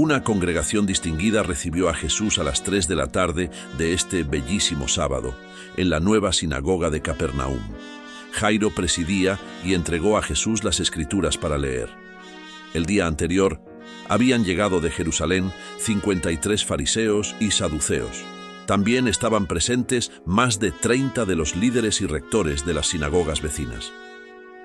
Una congregación distinguida recibió a Jesús a las 3 de la tarde de este bellísimo sábado, en la nueva sinagoga de Capernaum. Jairo presidía y entregó a Jesús las Escrituras para leer. El día anterior, habían llegado de Jerusalén 53 fariseos y saduceos. También estaban presentes más de 30 de los líderes y rectores de las sinagogas vecinas.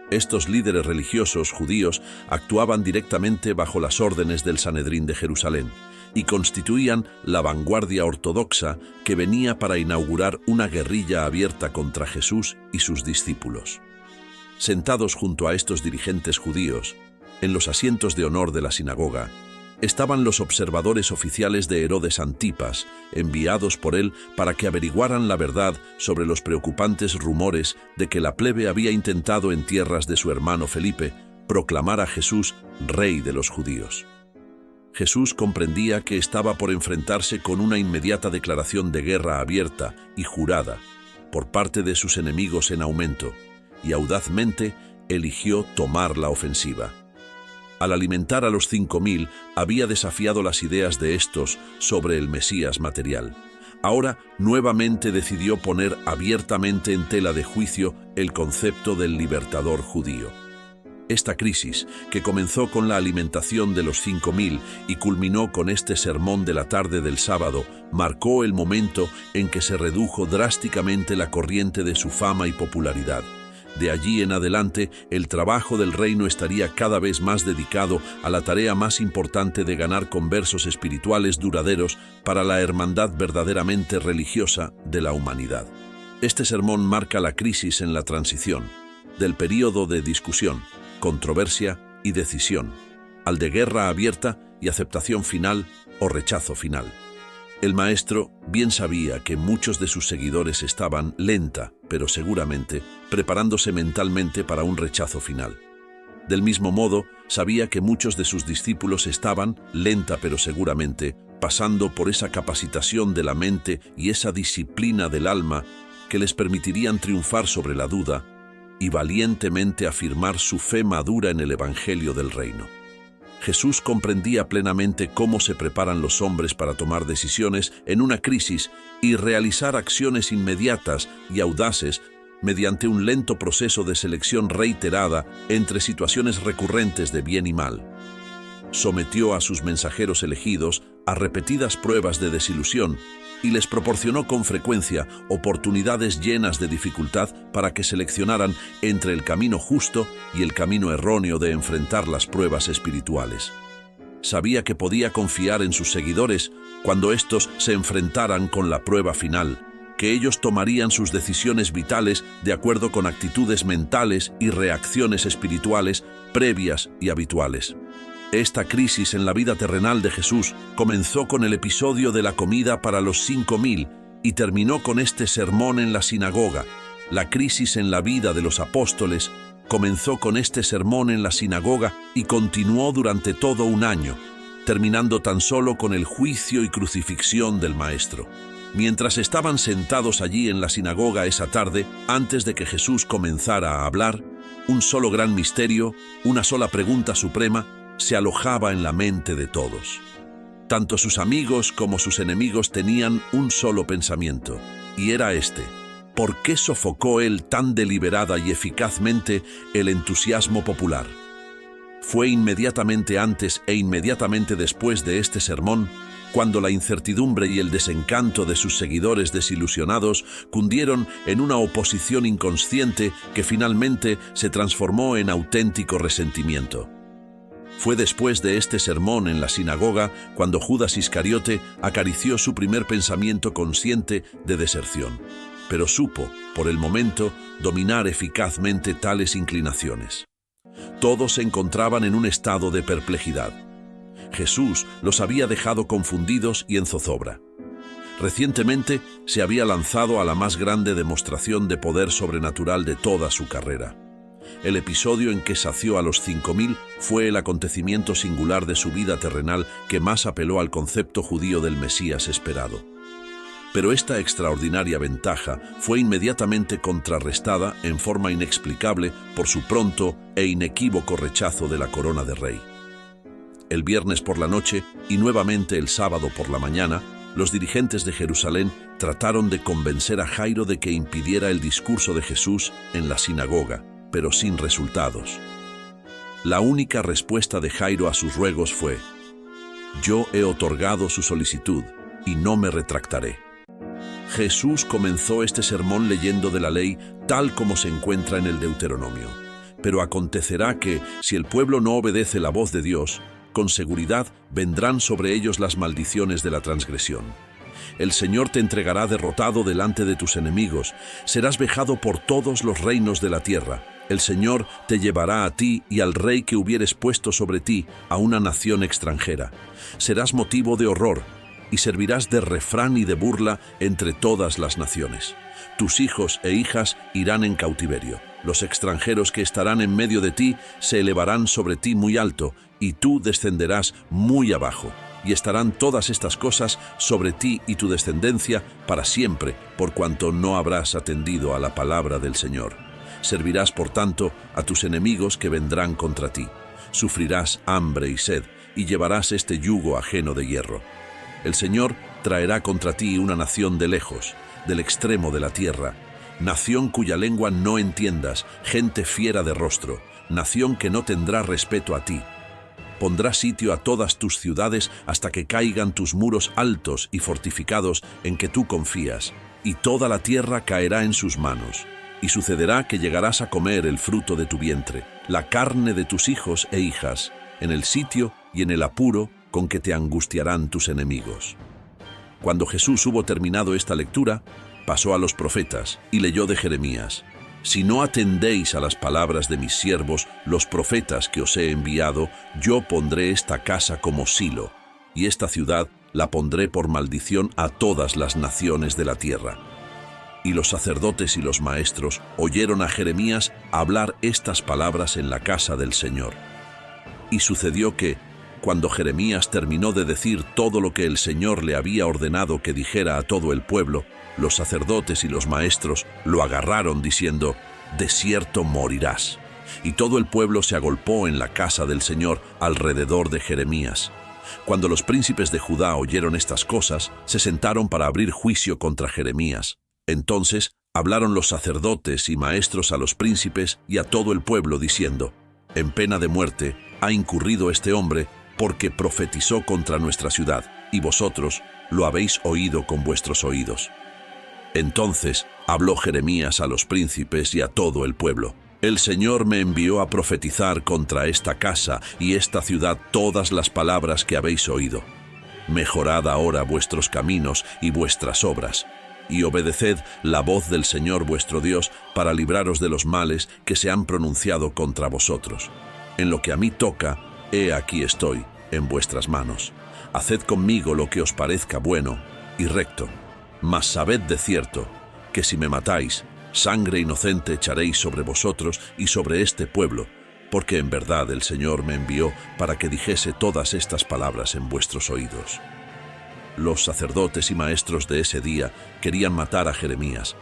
Estos líderes religiosos judíos actuaban directamente bajo las órdenes del Sanedrín de Jerusalén y constituían la vanguardia ortodoxa que venía para inaugurar una guerrilla abierta contra Jesús y sus discípulos. Sentados junto a estos dirigentes judíos, en los asientos de honor de la sinagoga, estaban los observadores oficiales de Herodes Antipas, enviados por él para que averiguaran la verdad sobre los preocupantes rumores de que la plebe había intentado en tierras de su hermano Felipe proclamar a Jesús rey de los judíos. Jesús comprendía que estaba por enfrentarse con una inmediata declaración de guerra abierta y jurada por parte de sus enemigos en aumento, y audazmente eligió tomar la ofensiva. Al alimentar a los 5.000, había desafiado las ideas de estos sobre el Mesías material. Ahora, nuevamente decidió poner abiertamente en tela de juicio el concepto del libertador judío. Esta crisis, que comenzó con la alimentación de los 5.000 y culminó con este sermón de la tarde del sábado, marcó el momento en que se redujo drásticamente la corriente de su fama y popularidad. De allí en adelante, el trabajo del reino estaría cada vez más dedicado a la tarea más importante de ganar conversos espirituales duraderos para la hermandad verdaderamente religiosa de la humanidad. Este sermón marca la crisis en la transición, del período de discusión, controversia y decisión, al de guerra abierta y aceptación final o rechazo final. El maestro bien sabía que muchos de sus seguidores estaban lenta, pero seguramente, preparándose mentalmente para un rechazo final. Del mismo modo, sabía que muchos de sus discípulos estaban, lenta pero seguramente, pasando por esa capacitación de la mente y esa disciplina del alma que les permitirían triunfar sobre la duda y valientemente afirmar su fe madura en el Evangelio del Reino. Jesús comprendía plenamente cómo se preparan los hombres para tomar decisiones en una crisis y realizar acciones inmediatas y audaces mediante un lento proceso de selección reiterada entre situaciones recurrentes de bien y mal. Sometió a sus mensajeros elegidos a repetidas pruebas de desilusión y les proporcionó con frecuencia oportunidades llenas de dificultad para que seleccionaran entre el camino justo y el camino erróneo de enfrentar las pruebas espirituales. Sabía que podía confiar en sus seguidores cuando éstos se enfrentaran con la prueba final, que ellos tomarían sus decisiones vitales de acuerdo con actitudes mentales y reacciones espirituales previas y habituales. Esta crisis en la vida terrenal de Jesús comenzó con el episodio de la comida para los 5.000 y terminó con este sermón en la sinagoga. La crisis en la vida de los apóstoles comenzó con este sermón en la sinagoga y continuó durante todo un año, terminando tan solo con el juicio y crucifixión del Maestro. Mientras estaban sentados allí en la sinagoga esa tarde, antes de que Jesús comenzara a hablar, un solo gran misterio, una sola pregunta suprema, se alojaba en la mente de todos. Tanto sus amigos como sus enemigos tenían un solo pensamiento, y era este: ¿por qué sofocó él tan deliberada y eficazmente el entusiasmo popular? Fue inmediatamente antes e inmediatamente después de este sermón cuando la incertidumbre y el desencanto de sus seguidores desilusionados cundieron en una oposición inconsciente que finalmente se transformó en auténtico resentimiento. Fue después de este sermón en la sinagoga cuando Judas Iscariote acarició su primer pensamiento consciente de deserción, pero supo, por el momento, dominar eficazmente tales inclinaciones. Todos se encontraban en un estado de perplejidad. Jesús los había dejado confundidos y en zozobra. Recientemente se había lanzado a la más grande demostración de poder sobrenatural de toda su carrera. El episodio en que sació a los 5.000 fue el acontecimiento singular de su vida terrenal que más apeló al concepto judío del Mesías esperado. Pero esta extraordinaria ventaja fue inmediatamente contrarrestada en forma inexplicable por su pronto e inequívoco rechazo de la corona de rey. El viernes por la noche y nuevamente el sábado por la mañana, los dirigentes de Jerusalén trataron de convencer a Jairo de que impidiera el discurso de Jesús en la sinagoga, pero sin resultados. La única respuesta de Jairo a sus ruegos fue: «Yo he otorgado su solicitud y no me retractaré». Jesús comenzó este sermón leyendo de la ley tal como se encuentra en el Deuteronomio. Pero acontecerá que, si el pueblo no obedece la voz de Dios, con seguridad vendrán sobre ellos las maldiciones de la transgresión. El Señor te entregará derrotado delante de tus enemigos, serás vejado por todos los reinos de la tierra. El Señor te llevará a ti y al rey que hubieres puesto sobre ti a una nación extranjera. Serás motivo de horror y servirás de refrán y de burla entre todas las naciones. Tus hijos e hijas irán en cautiverio. Los extranjeros que estarán en medio de ti se elevarán sobre ti muy alto, y tú descenderás muy abajo. Y estarán todas estas cosas sobre ti y tu descendencia para siempre, por cuanto no habrás atendido a la palabra del Señor. Servirás, por tanto, a tus enemigos que vendrán contra ti. Sufrirás hambre y sed, y llevarás este yugo ajeno de hierro. El Señor traerá contra ti una nación de lejos, del extremo de la tierra, nación cuya lengua no entiendas, gente fiera de rostro, nación que no tendrá respeto a ti. Pondrá sitio a todas tus ciudades hasta que caigan tus muros altos y fortificados en que tú confías, y toda la tierra caerá en sus manos. Y sucederá que llegarás a comer el fruto de tu vientre, la carne de tus hijos e hijas, en el sitio y en el apuro con que te angustiarán tus enemigos. Cuando Jesús hubo terminado esta lectura, pasó a los profetas y leyó de Jeremías: «Si no atendéis a las palabras de mis siervos, los profetas que os he enviado, yo pondré esta casa como Silo, y esta ciudad la pondré por maldición a todas las naciones de la tierra». Y los sacerdotes y los maestros oyeron a Jeremías hablar estas palabras en la casa del Señor. Y sucedió que, cuando Jeremías terminó de decir todo lo que el Señor le había ordenado que dijera a todo el pueblo, los sacerdotes y los maestros lo agarraron diciendo: «De cierto morirás». Y todo el pueblo se agolpó en la casa del Señor alrededor de Jeremías. Cuando los príncipes de Judá oyeron estas cosas, se sentaron para abrir juicio contra Jeremías. Entonces hablaron los sacerdotes y maestros a los príncipes y a todo el pueblo diciendo: «En pena de muerte ha incurrido este hombre porque profetizó contra nuestra ciudad, y vosotros lo habéis oído con vuestros oídos». Entonces habló Jeremías a los príncipes y a todo el pueblo: «El Señor me envió a profetizar contra esta casa y esta ciudad todas las palabras que habéis oído. Mejorad ahora vuestros caminos y vuestras obras, y obedeced la voz del Señor vuestro Dios para libraros de los males que se han pronunciado contra vosotros. En lo que a mí toca, he aquí estoy en vuestras manos. Haced conmigo lo que os parezca bueno y recto. Mas sabed de cierto que si me matáis, sangre inocente echaréis sobre vosotros y sobre este pueblo, porque en verdad el Señor me envió para que dijese todas estas palabras en vuestros oídos». Los sacerdotes y maestros de ese día querían matar a Jeremías,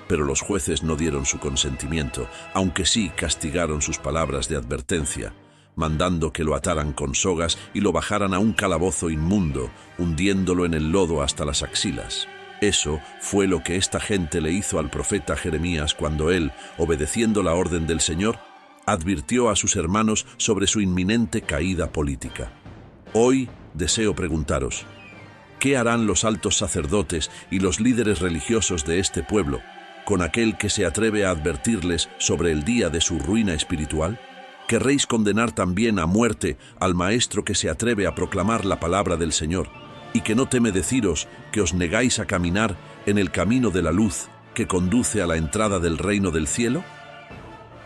pero los jueces no dieron su consentimiento, aunque sí castigaron sus palabras de advertencia, mandando que lo ataran con sogas y lo bajaran a un calabozo inmundo, hundiéndolo en el lodo hasta las axilas. Eso fue lo que esta gente le hizo al profeta Jeremías cuando él, obedeciendo la orden del Señor, advirtió a sus hermanos sobre su inminente caída política. Hoy deseo preguntaros: ¿qué harán los altos sacerdotes y los líderes religiosos de este pueblo con aquel que se atreve a advertirles sobre el día de su ruina espiritual? ¿Querréis condenar también a muerte al maestro que se atreve a proclamar la palabra del Señor y que no teme deciros que os negáis a caminar en el camino de la luz que conduce a la entrada del reino del cielo?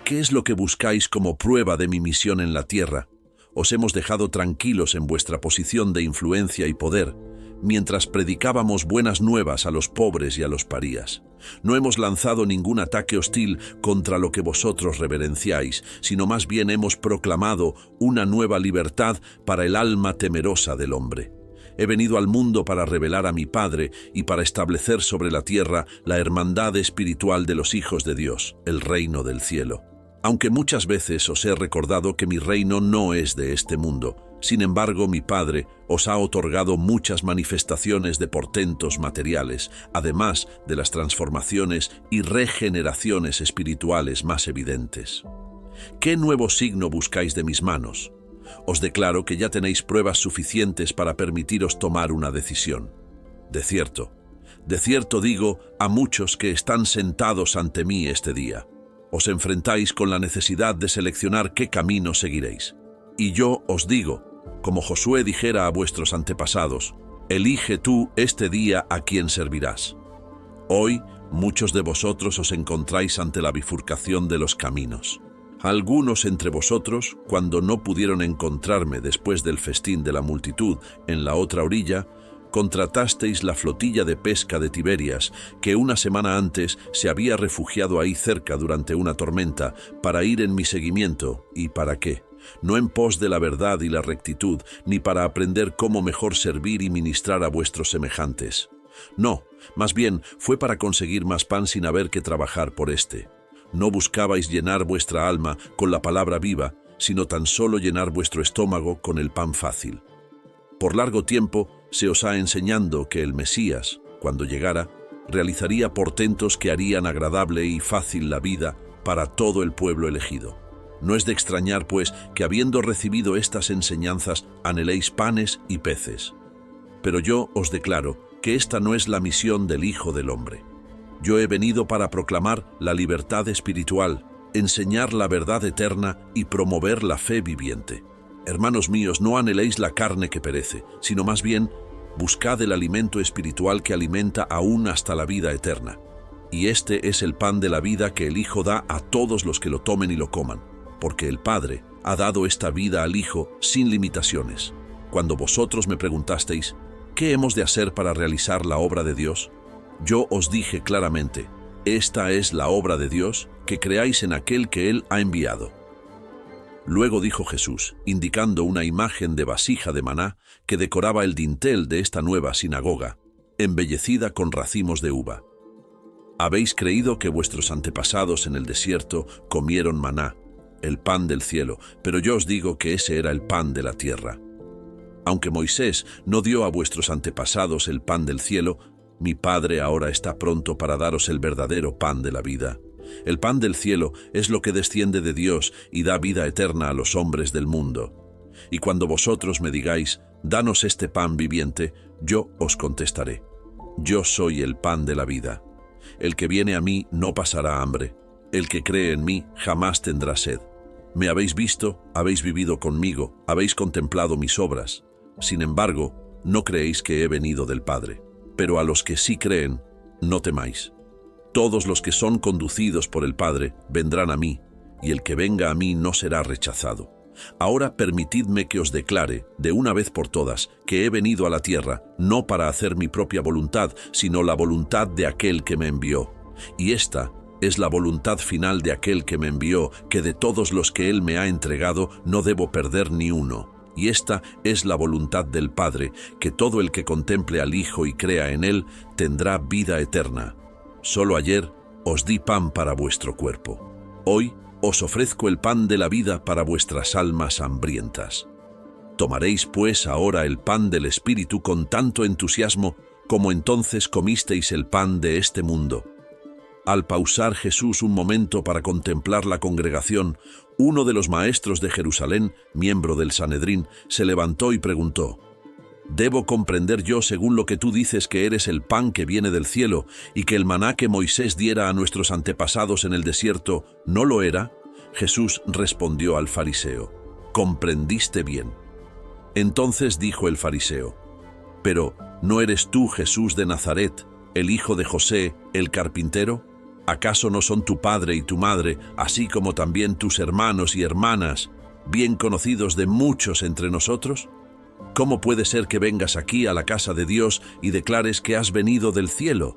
¿Qué es lo que buscáis como prueba de mi misión en la tierra? Os hemos dejado tranquilos en vuestra posición de influencia y poder, mientras predicábamos buenas nuevas a los pobres y a los parías. No hemos lanzado ningún ataque hostil contra lo que vosotros reverenciáis, sino más bien hemos proclamado una nueva libertad para el alma temerosa del hombre. He venido al mundo para revelar a mi Padre y para establecer sobre la tierra la hermandad espiritual de los hijos de Dios, el reino del cielo. Aunque muchas veces os he recordado que mi reino no es de este mundo, Sin embargo, mi Padre os ha otorgado muchas manifestaciones de portentos materiales, además de las transformaciones y regeneraciones espirituales más evidentes. ¿Qué nuevo signo buscáis de mis manos? Os declaro que ya tenéis pruebas suficientes para permitiros tomar una decisión. De cierto digo a muchos que están sentados ante mí este día. Os enfrentáis con la necesidad de seleccionar qué camino seguiréis. Y yo os digo, como Josué dijera a vuestros antepasados, elige tú este día a quién servirás. Hoy, muchos de vosotros os encontráis ante la bifurcación de los caminos. Algunos entre vosotros, cuando no pudieron encontrarme después del festín de la multitud en la otra orilla, contratasteis la flotilla de pesca de Tiberias, que una semana antes se había refugiado ahí cerca durante una tormenta, para ir en mi seguimiento. ¿Y para qué? No en pos de la verdad y la rectitud, ni para aprender cómo mejor servir y ministrar a vuestros semejantes. No, más bien fue para conseguir más pan sin haber que trabajar por éste. No buscabais llenar vuestra alma con la palabra viva, sino tan solo llenar vuestro estómago con el pan fácil. Por largo tiempo se os ha enseñado que el Mesías, cuando llegara, realizaría portentos que harían agradable y fácil la vida para todo el pueblo elegido. No es de extrañar, pues, que habiendo recibido estas enseñanzas anheléis panes y peces. Pero yo os declaro que esta no es la misión del Hijo del Hombre. Yo he venido para proclamar la libertad espiritual, enseñar la verdad eterna y promover la fe viviente. Hermanos míos, no anheléis la carne que perece, sino más bien buscad el alimento espiritual que alimenta aún hasta la vida eterna. Y este es el pan de la vida que el Hijo da a todos los que lo tomen y lo coman, porque el Padre ha dado esta vida al Hijo sin limitaciones. Cuando vosotros me preguntasteis, ¿qué hemos de hacer para realizar la obra de Dios? Yo os dije claramente, esta es la obra de Dios, que creáis en aquel que Él ha enviado. Luego dijo Jesús, indicando una imagen de vasija de maná que decoraba el dintel de esta nueva sinagoga, embellecida con racimos de uva. Habéis creído que vuestros antepasados en el desierto comieron maná, el pan del cielo, pero yo os digo que ese era el pan de la tierra. Aunque Moisés no dio a vuestros antepasados el pan del cielo, mi Padre ahora está pronto para daros el verdadero pan de la vida. El pan del cielo es lo que desciende de Dios y da vida eterna a los hombres del mundo. Y cuando vosotros me digáis, danos este pan viviente, yo os contestaré, yo soy el pan de la vida. El que viene a mí no pasará hambre, el que cree en mí jamás tendrá sed. Me habéis visto, habéis vivido conmigo, habéis contemplado mis obras. Sin embargo, no creéis que he venido del Padre. Pero a los que sí creen, no temáis. Todos los que son conducidos por el Padre vendrán a mí, y el que venga a mí no será rechazado. Ahora permitidme que os declare, de una vez por todas, que he venido a la tierra, no para hacer mi propia voluntad, sino la voluntad de aquel que me envió. Y esta es la voluntad final de aquel que me envió, que de todos los que Él me ha entregado no debo perder ni uno. Y esta es la voluntad del Padre, que todo el que contemple al Hijo y crea en Él tendrá vida eterna. Solo ayer os di pan para vuestro cuerpo. Hoy os ofrezco el pan de la vida para vuestras almas hambrientas. Tomaréis pues ahora el pan del Espíritu con tanto entusiasmo como entonces comisteis el pan de este mundo. Al pausar Jesús un momento para contemplar la congregación, uno de los maestros de Jerusalén, miembro del Sanedrín, se levantó y preguntó, ¿debo comprender yo, según lo que tú dices, que eres el pan que viene del cielo y que el maná que Moisés diera a nuestros antepasados en el desierto no lo era? Jesús respondió al fariseo, comprendiste bien. Entonces dijo el fariseo, pero ¿no eres tú Jesús de Nazaret, el hijo de José, el carpintero? ¿Acaso no son tu padre y tu madre, así como también tus hermanos y hermanas, bien conocidos de muchos entre nosotros? ¿Cómo puede ser que vengas aquí a la casa de Dios y declares que has venido del cielo?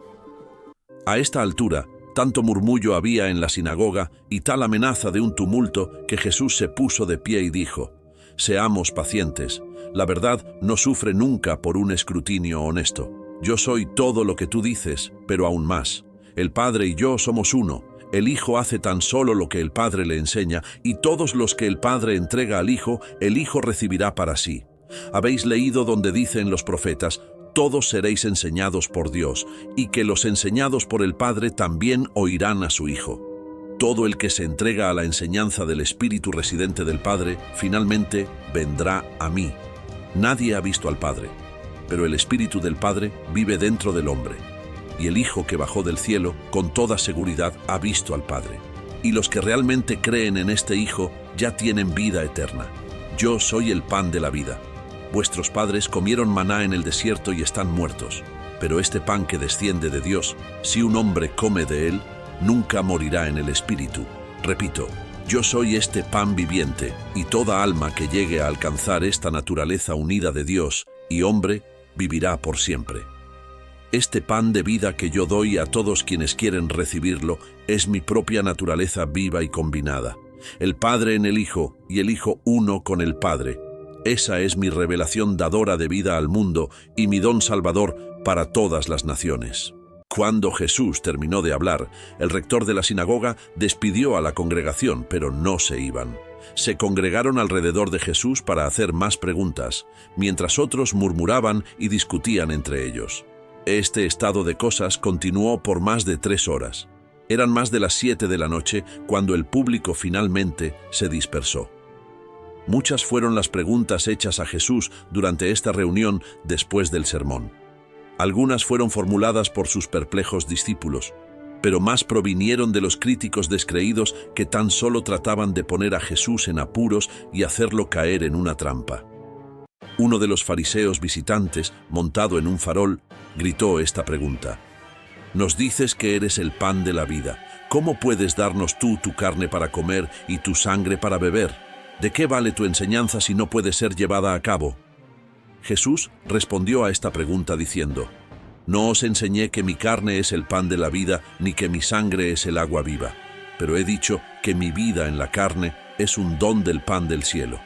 A esta altura, tanto murmullo había en la sinagoga y tal amenaza de un tumulto que Jesús se puso de pie y dijo, seamos pacientes, la verdad no sufre nunca por un escrutinio honesto. Yo soy todo lo que tú dices, pero aún más. El Padre y yo somos uno. El Hijo hace tan solo lo que el Padre le enseña, y todos los que el Padre entrega al Hijo, el Hijo recibirá para sí. Habéis leído donde dicen los profetas: todos seréis enseñados por Dios, y que los enseñados por el Padre también oirán a su Hijo. Todo el que se entrega a la enseñanza del Espíritu residente del Padre, finalmente vendrá a mí. Nadie ha visto al Padre, pero el Espíritu del Padre vive dentro del hombre. Y el Hijo que bajó del cielo, con toda seguridad, ha visto al Padre. Y los que realmente creen en este Hijo ya tienen vida eterna. Yo soy el pan de la vida. Vuestros padres comieron maná en el desierto y están muertos. Pero este pan que desciende de Dios, si un hombre come de él, nunca morirá en el espíritu. Repito, yo soy este pan viviente, y toda alma que llegue a alcanzar esta naturaleza unida de Dios y hombre, vivirá por siempre. Este pan de vida que yo doy a todos quienes quieren recibirlo es mi propia naturaleza viva y combinada. El Padre en el Hijo y el Hijo uno con el Padre. Esa es mi revelación dadora de vida al mundo y mi don salvador para todas las naciones. Cuando Jesús terminó de hablar, el rector de la sinagoga despidió a la congregación, pero no se iban. Se congregaron alrededor de Jesús para hacer más preguntas, mientras otros murmuraban y discutían entre ellos. Este estado de cosas continuó por más de 3 horas. Eran más de las 7 de la noche cuando el público finalmente se dispersó. Muchas fueron las preguntas hechas a Jesús durante esta reunión después del sermón. Algunas fueron formuladas por sus perplejos discípulos, pero más provinieron de los críticos descreídos que tan solo trataban de poner a Jesús en apuros y hacerlo caer en una trampa. Uno de los fariseos visitantes, montado en un farol, gritó esta pregunta: «Nos dices que eres el pan de la vida. ¿Cómo puedes darnos tú tu carne para comer y tu sangre para beber? ¿De qué vale tu enseñanza si no puede ser llevada a cabo?» Jesús respondió a esta pregunta diciendo: «No os enseñé que mi carne es el pan de la vida, ni que mi sangre es el agua viva, pero he dicho que mi vida en la carne es un don del pan del cielo».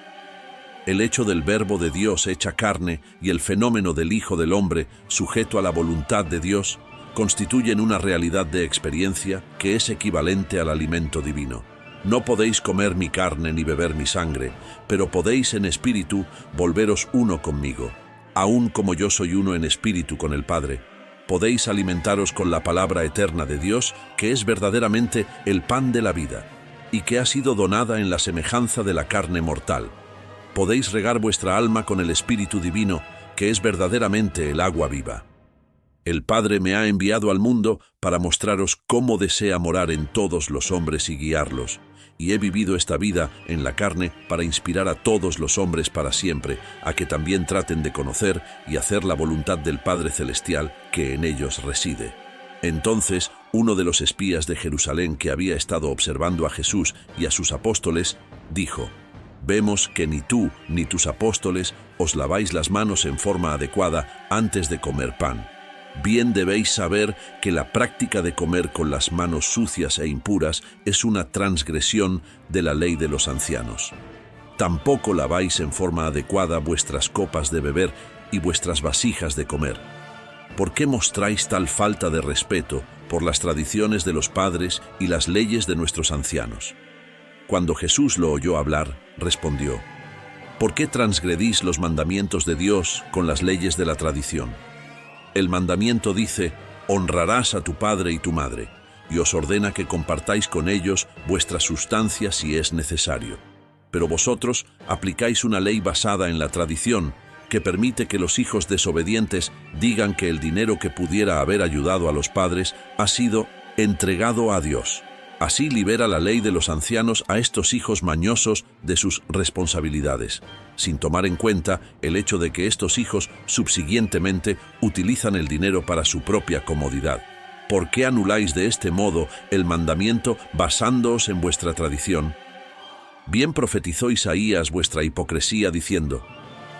El hecho del Verbo de Dios hecha carne y el fenómeno del Hijo del Hombre, sujeto a la voluntad de Dios, constituyen una realidad de experiencia que es equivalente al alimento divino. No podéis comer mi carne ni beber mi sangre, pero podéis en espíritu volveros uno conmigo. Aún como yo soy uno en espíritu con el Padre, podéis alimentaros con la palabra eterna de Dios, que es verdaderamente el pan de la vida, y que ha sido donada en la semejanza de la carne mortal. Podéis regar vuestra alma con el Espíritu Divino, que es verdaderamente el agua viva. El Padre me ha enviado al mundo para mostraros cómo desea morar en todos los hombres y guiarlos, y he vivido esta vida en la carne para inspirar a todos los hombres para siempre, a que también traten de conocer y hacer la voluntad del Padre Celestial que en ellos reside. Entonces, uno de los espías de Jerusalén que había estado observando a Jesús y a sus apóstoles, dijo: «Vemos que ni tú ni tus apóstoles os laváis las manos en forma adecuada antes de comer pan. Bien debéis saber que la práctica de comer con las manos sucias e impuras es una transgresión de la ley de los ancianos. Tampoco laváis en forma adecuada vuestras copas de beber y vuestras vasijas de comer. ¿Por qué mostráis tal falta de respeto por las tradiciones de los padres y las leyes de nuestros ancianos?» Cuando Jesús lo oyó hablar, respondió: «¿Por qué transgredís los mandamientos de Dios con las leyes de la tradición? El mandamiento dice: honrarás a tu padre y tu madre, y os ordena que compartáis con ellos vuestra sustancia si es necesario. Pero vosotros aplicáis una ley basada en la tradición, que permite que los hijos desobedientes digan que el dinero que pudiera haber ayudado a los padres ha sido entregado a Dios. Así libera la ley de los ancianos a estos hijos mañosos de sus responsabilidades, sin tomar en cuenta el hecho de que estos hijos subsiguientemente utilizan el dinero para su propia comodidad. ¿Por qué anuláis de este modo el mandamiento basándoos en vuestra tradición? Bien profetizó Isaías vuestra hipocresía diciendo: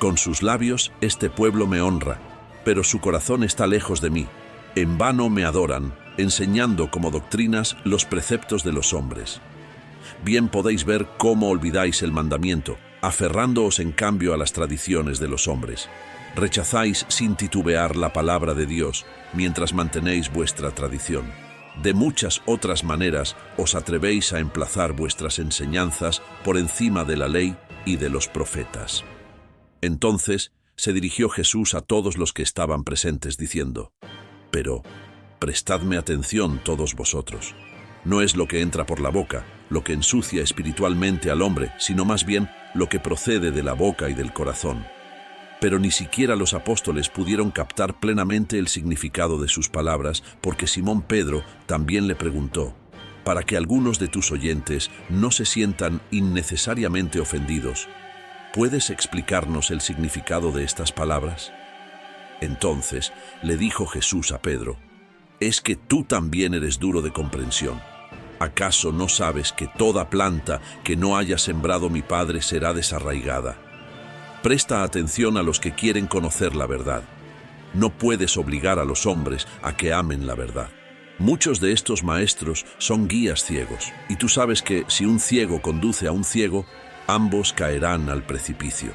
con sus labios este pueblo me honra, pero su corazón está lejos de mí. En vano me adoran, enseñando como doctrinas los preceptos de los hombres. Bien podéis ver cómo olvidáis el mandamiento, aferrándoos en cambio a las tradiciones de los hombres. Rechazáis sin titubear la palabra de Dios, mientras mantenéis vuestra tradición. De muchas otras maneras os atrevéis a emplazar vuestras enseñanzas por encima de la ley y de los profetas. Entonces se dirigió Jesús a todos los que estaban presentes, diciendo: Pero prestadme atención todos vosotros. No es lo que entra por la boca lo que ensucia espiritualmente al hombre, sino más bien lo que procede de la boca y del corazón. Pero ni siquiera los apóstoles pudieron captar plenamente el significado de sus palabras, porque Simón Pedro también le preguntó: para que algunos de tus oyentes no se sientan innecesariamente ofendidos, ¿puedes explicarnos el significado de estas palabras? Entonces le dijo Jesús a Pedro: ¿es que tú también eres duro de comprensión? ¿Acaso no sabes que toda planta que no haya sembrado mi Padre será desarraigada? Presta atención a los que quieren conocer la verdad. No puedes obligar a los hombres a que amen la verdad. Muchos de estos maestros son guías ciegos, y tú sabes que si un ciego conduce a un ciego, ambos caerán al precipicio.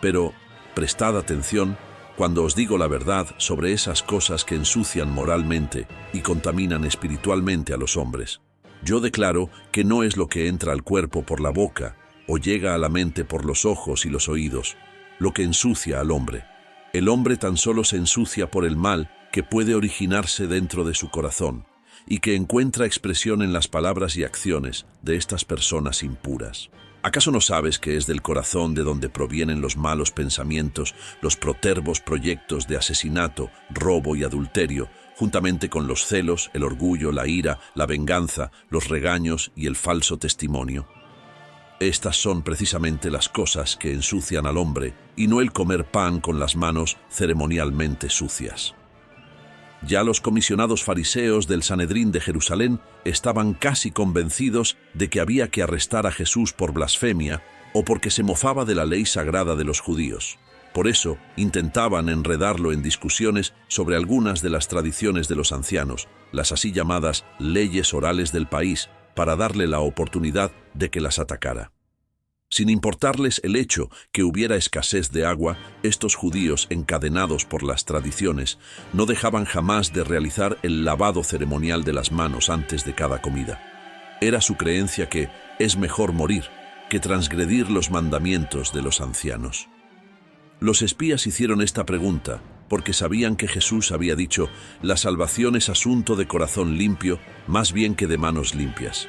Pero prestad atención cuando os digo la verdad sobre esas cosas que ensucian moralmente y contaminan espiritualmente a los hombres. Yo declaro que no es lo que entra al cuerpo por la boca o llega a la mente por los ojos y los oídos lo que ensucia al hombre. El hombre tan solo se ensucia por el mal que puede originarse dentro de su corazón y que encuentra expresión en las palabras y acciones de estas personas impuras. ¿Acaso no sabes que es del corazón de donde provienen los malos pensamientos, los protervos proyectos de asesinato, robo y adulterio, juntamente con los celos, el orgullo, la ira, la venganza, los regaños y el falso testimonio? Estas son precisamente las cosas que ensucian al hombre, y no el comer pan con las manos ceremonialmente sucias. Ya los comisionados fariseos del Sanedrín de Jerusalén estaban casi convencidos de que había que arrestar a Jesús por blasfemia o porque se mofaba de la ley sagrada de los judíos. Por eso intentaban enredarlo en discusiones sobre algunas de las tradiciones de los ancianos, las así llamadas leyes orales del país, para darle la oportunidad de que las atacara. Sin importarles el hecho que hubiera escasez de agua, estos judíos, encadenados por las tradiciones, no dejaban jamás de realizar el lavado ceremonial de las manos antes de cada comida. Era su creencia que es mejor morir que transgredir los mandamientos de los ancianos. Los espías hicieron esta pregunta porque sabían que Jesús había dicho: la salvación es asunto de corazón limpio más bien que de manos limpias.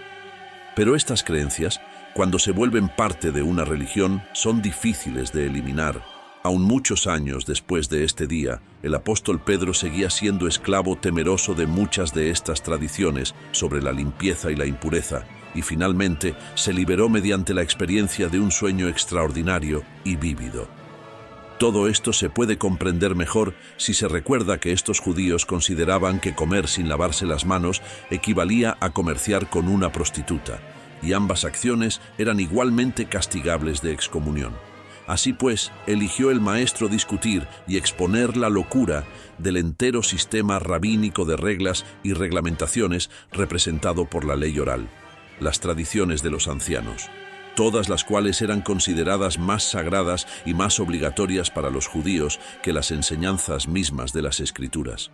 Pero estas creencias, cuando se vuelven parte de una religión, son difíciles de eliminar. Aún muchos años después de este día, el apóstol Pedro seguía siendo esclavo temeroso de muchas de estas tradiciones sobre la limpieza y la impureza, y finalmente se liberó mediante la experiencia de un sueño extraordinario y vívido. Todo esto se puede comprender mejor si se recuerda que estos judíos consideraban que comer sin lavarse las manos equivalía a comerciar con una prostituta, y ambas acciones eran igualmente castigables de excomunión. Así pues, eligió el maestro discutir y exponer la locura del entero sistema rabínico de reglas y reglamentaciones representado por la ley oral, las tradiciones de los ancianos, todas las cuales eran consideradas más sagradas y más obligatorias para los judíos que las enseñanzas mismas de las Escrituras.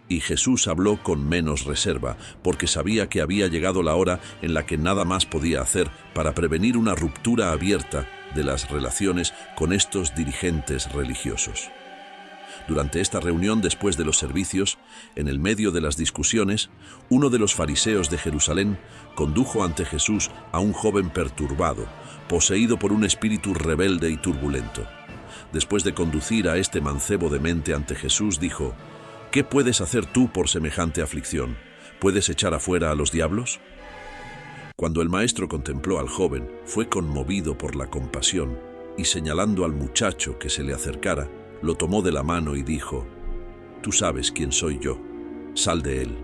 Y Jesús habló con menos reserva, porque sabía que había llegado la hora en la que nada más podía hacer para prevenir una ruptura abierta de las relaciones con estos dirigentes religiosos. Durante esta reunión, después de los servicios, en el medio de las discusiones, uno de los fariseos de Jerusalén condujo ante Jesús a un joven perturbado, poseído por un espíritu rebelde y turbulento. Después de conducir a este mancebo de mente ante Jesús, dijo: ¿qué puedes hacer tú por semejante aflicción? ¿Puedes echar afuera a los diablos? Cuando el maestro contempló al joven, fue conmovido por la compasión y, señalando al muchacho que se le acercara, lo tomó de la mano y dijo: tú sabes quién soy yo, sal de él,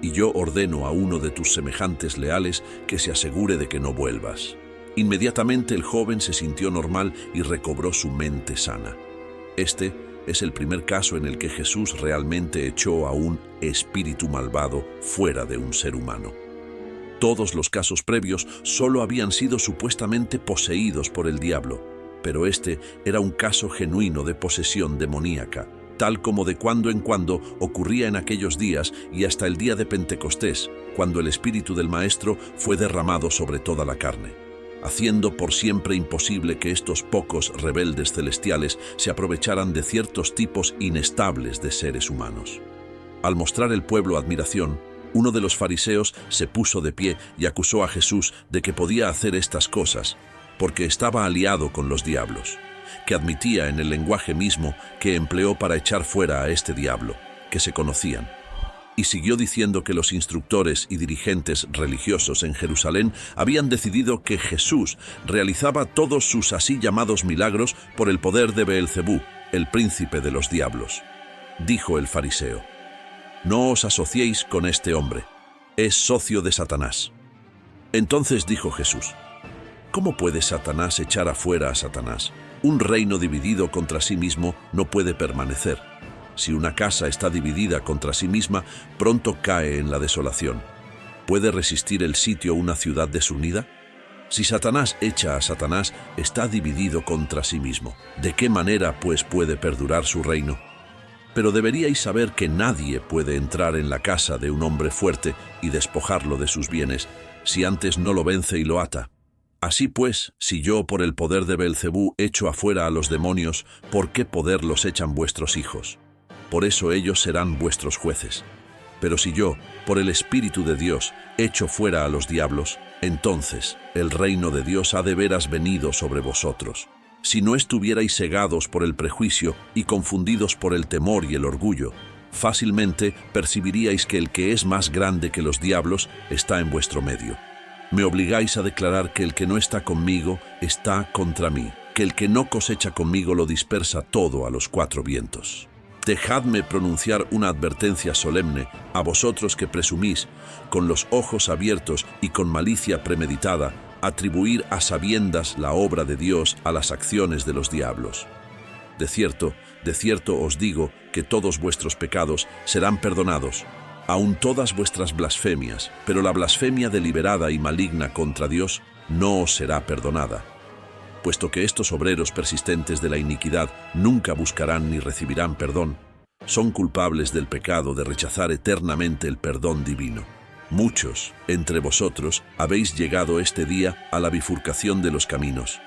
y yo ordeno a uno de tus semejantes leales que se asegure de que no vuelvas. Inmediatamente el joven se sintió normal y recobró su mente sana. Este es el primer caso en el que Jesús realmente echó a un espíritu malvado fuera de un ser humano. Todos los casos previos solo habían sido supuestamente poseídos por el diablo, pero este era un caso genuino de posesión demoníaca, tal como de cuando en cuando ocurría en aquellos días y hasta el día de Pentecostés, cuando el Espíritu del Maestro fue derramado sobre toda la carne, haciendo por siempre imposible que estos pocos rebeldes celestiales se aprovecharan de ciertos tipos inestables de seres humanos. Al mostrar el pueblo admiración, uno de los fariseos se puso de pie y acusó a Jesús de que podía hacer estas cosas, porque estaba aliado con los diablos, que admitía en el lenguaje mismo que empleó para echar fuera a este diablo, que se conocían. Y siguió diciendo que los instructores y dirigentes religiosos en Jerusalén habían decidido que Jesús realizaba todos sus así llamados milagros por el poder de Beelzebú, el príncipe de los diablos. Dijo el fariseo: «No os asociéis con este hombre, es socio de Satanás». Entonces dijo Jesús: «¿Cómo puede Satanás echar afuera a Satanás? Un reino dividido contra sí mismo no puede permanecer. Si una casa está dividida contra sí misma, pronto cae en la desolación. ¿Puede resistir el sitio una ciudad desunida? Si Satanás echa a Satanás, está dividido contra sí mismo. ¿De qué manera, pues, puede perdurar su reino? Pero deberíais saber que nadie puede entrar en la casa de un hombre fuerte y despojarlo de sus bienes, si antes no lo vence y lo ata. Así pues, si yo por el poder de Beelzebú echo afuera a los demonios, ¿por qué poder los echan vuestros hijos? Por eso ellos serán vuestros jueces. Pero si yo, por el Espíritu de Dios, echo fuera a los diablos, entonces el reino de Dios ha de veras venido sobre vosotros. Si no estuvierais cegados por el prejuicio y confundidos por el temor y el orgullo, fácilmente percibiríais que el que es más grande que los diablos está en vuestro medio. Me obligáis a declarar que el que no está conmigo está contra mí, que el que no cosecha conmigo lo dispersa todo a los cuatro vientos. Dejadme pronunciar una advertencia solemne a vosotros que presumís, con los ojos abiertos y con malicia premeditada, atribuir a sabiendas la obra de Dios a las acciones de los diablos. De cierto os digo que todos vuestros pecados serán perdonados, aun todas vuestras blasfemias, pero la blasfemia deliberada y maligna contra Dios no os será perdonada. Puesto que estos obreros persistentes de la iniquidad nunca buscarán ni recibirán perdón, son culpables del pecado de rechazar eternamente el perdón divino. Muchos entre vosotros habéis llegado este día a la bifurcación de los caminos.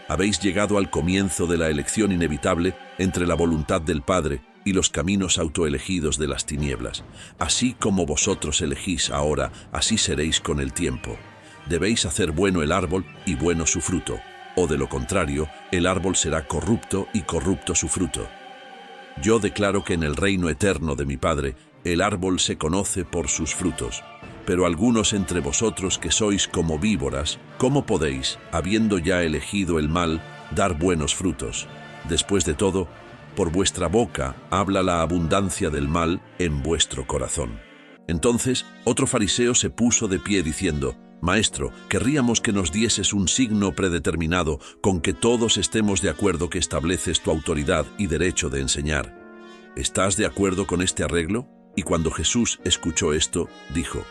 Habéis llegado al comienzo de la elección inevitable entre la voluntad del Padre y los caminos autoelegidos de las tinieblas. Así como vosotros elegís ahora, así seréis con el tiempo. Debéis hacer bueno el árbol y bueno su fruto, o de lo contrario, el árbol será corrupto y corrupto su fruto. Yo declaro que en el reino eterno de mi Padre, el árbol se conoce por sus frutos. Pero algunos entre vosotros que sois como víboras, ¿cómo podéis, habiendo ya elegido el mal, dar buenos frutos? Después de todo, por vuestra boca habla la abundancia del mal en vuestro corazón. Entonces, otro fariseo se puso de pie diciendo: Maestro, querríamos que nos dieses un signo predeterminado con que todos estemos de acuerdo que estableces tu autoridad y derecho de enseñar. ¿Estás de acuerdo con este arreglo? Y cuando Jesús escuchó esto, dijo: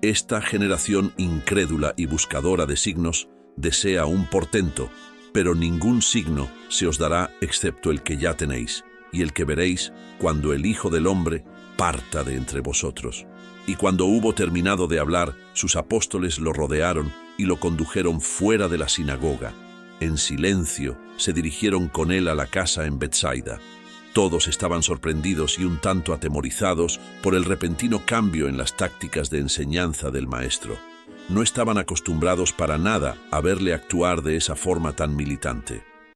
Esta generación incrédula y buscadora de signos desea un portento, pero ningún signo se os dará excepto el que ya tenéis, y el que veréis cuando el Hijo del Hombre parta de entre vosotros. Y cuando hubo terminado de hablar, sus apóstoles lo rodearon y lo condujeron fuera de la sinagoga. En silencio se dirigieron con él a la casa en Betsaida. Todos estaban sorprendidos y un tanto atemorizados por el repentino cambio en las tácticas de enseñanza del maestro. No estaban acostumbrados para nada a verle actuar de esa forma tan militante.